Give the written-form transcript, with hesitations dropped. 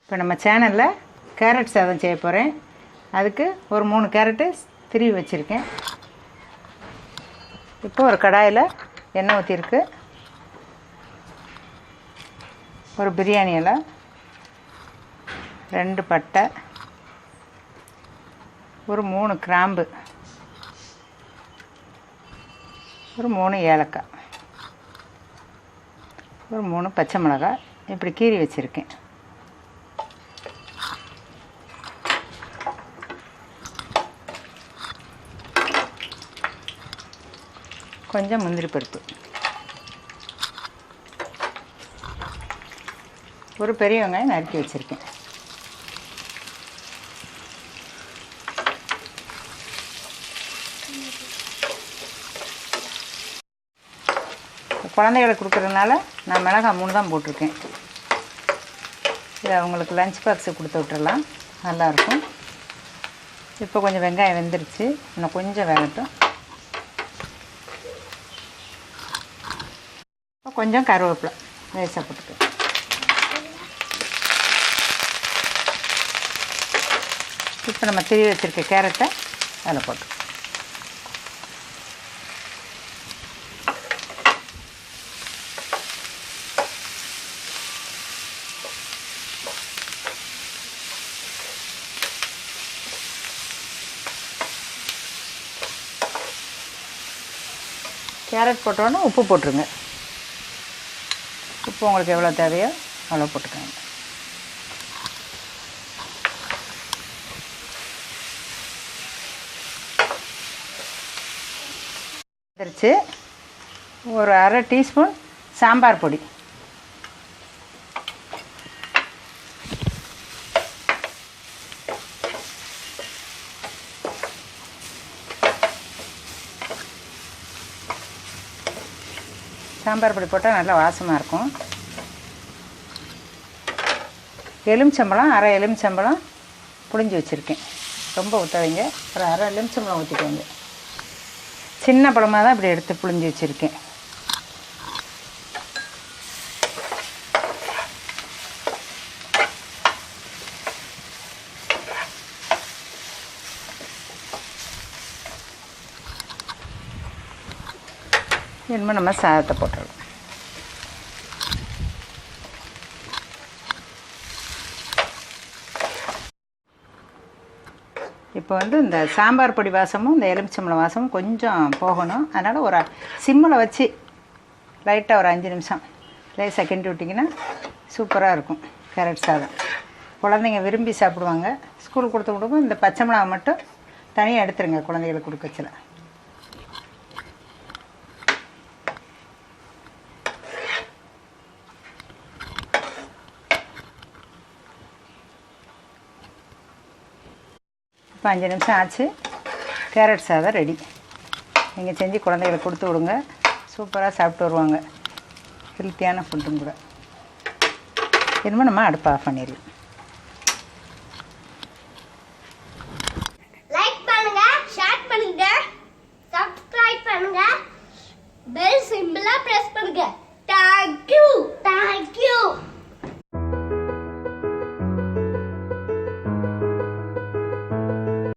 இப்போ நம்ம சேனலில் கேரட் சாதம் செய்ய போகிறேன். அதுக்கு ஒரு 3 கேரட்டு திருவி வச்சுருக்கேன். இப்போ ஒரு கடாயில் எண்ணெய் ஊற்றிருக்கு. ஒரு பிரியாணி இலை, 2 பட்டை, ஒரு 3 கிராம்பு, ஒரு 3 ஏலக்காய், ஒரு 3 பச்சை மிளகாய் இப்படி கீறி வச்சுருக்கேன். கொஞ்சம் முந்திரி பருப்பு, ஒரு பெரிய வெங்காயம் நறுக்கி வச்சுருக்கேன். குழந்தைகளுக்கு கொடுக்குறதுனால நான் மிளகாய் 3 தான் போட்டிருக்கேன். இது அவங்களுக்கு லஞ்ச் பாக்ஸு கொடுத்து விட்டுறலாம், நல்லாயிருக்கும். இப்போ கொஞ்சம் வெங்காயம் வெந்துருச்சு, இன்னும் கொஞ்சம் வேகட்டும். கொஞ்சம் கருவேப்பிலை லேசாக போட்டுக்கலாம். இப்போ நம்ம திருவி வச்சுருக்க கேரட்டை அதில் போட்டு கேரட் போட்டோன்னே உப்பு போட்டுருங்க. உப்பு உங்களுக்கு எவ்வளோ தேவையோ அவ்வளோ போட்டுக்கோங்க. வந்துருச்சு. ஒரு அரை டீஸ்பூன் சாம்பார் பொடி, சாம்பார் பொடி போட்டால் நல்லா வாசமாக இருக்கும். எலுமிச்சம்பழம், அரை எலுமிச்சம்பழம் புழிஞ்சு வச்சுருக்கேன். ரொம்ப ஊற்றாதீங்க, ஒரு அரை எலுமிச்சம்பழம் ஊற்றிக்கோங்க. சின்ன பழமாக தான் இப்படி எடுத்து புழிஞ்சு வச்சுருக்கேன். இனிமேல் நம்ம சாதத்தை போட்டுடலாம். இப்போ வந்து இந்த சாம்பார் பொடி வாசமும் இந்த எலுமிச்சம்பழம் வாசமும் கொஞ்சம் போகணும். அதனால் ஒரு சிம்மில் வச்சு லைட்டாக ஒரு 5 நிமிஷம் லேசாக கிண்டி விட்டிங்கன்னா சூப்பராக இருக்கும் கேரட் சாதம். குழந்தைங்க விரும்பி சாப்பிடுவாங்க. ஸ்கூலுக்கு கொடுத்து கொடுக்கும். இந்த பச்சை மிளகா மட்டும் தனியாக எடுத்துருங்க குழந்தைகளுக்கு கொடுக்கச்சில. இப்போ 5 நிமிஷம் ஆச்சு. கேரட் சாதம் ரெடி. நீங்கள் செஞ்சு குழந்தைகளுக்கு கொடுத்து விடுங்க, சூப்பராக சாப்பிட்டு வருவாங்க. ஹெல்த்தியான ஃபுட்டும் கூட. இனிமேல் நம்ம அடுப்பை ஆஃப் பண்ணிடலாம். லைக் பண்ணுங்க, ஷேர் பண்ணுங்க, சப்ஸ்கிரைப் பண்ணுங்க, பெல் சிம்பிளா பிரஸ்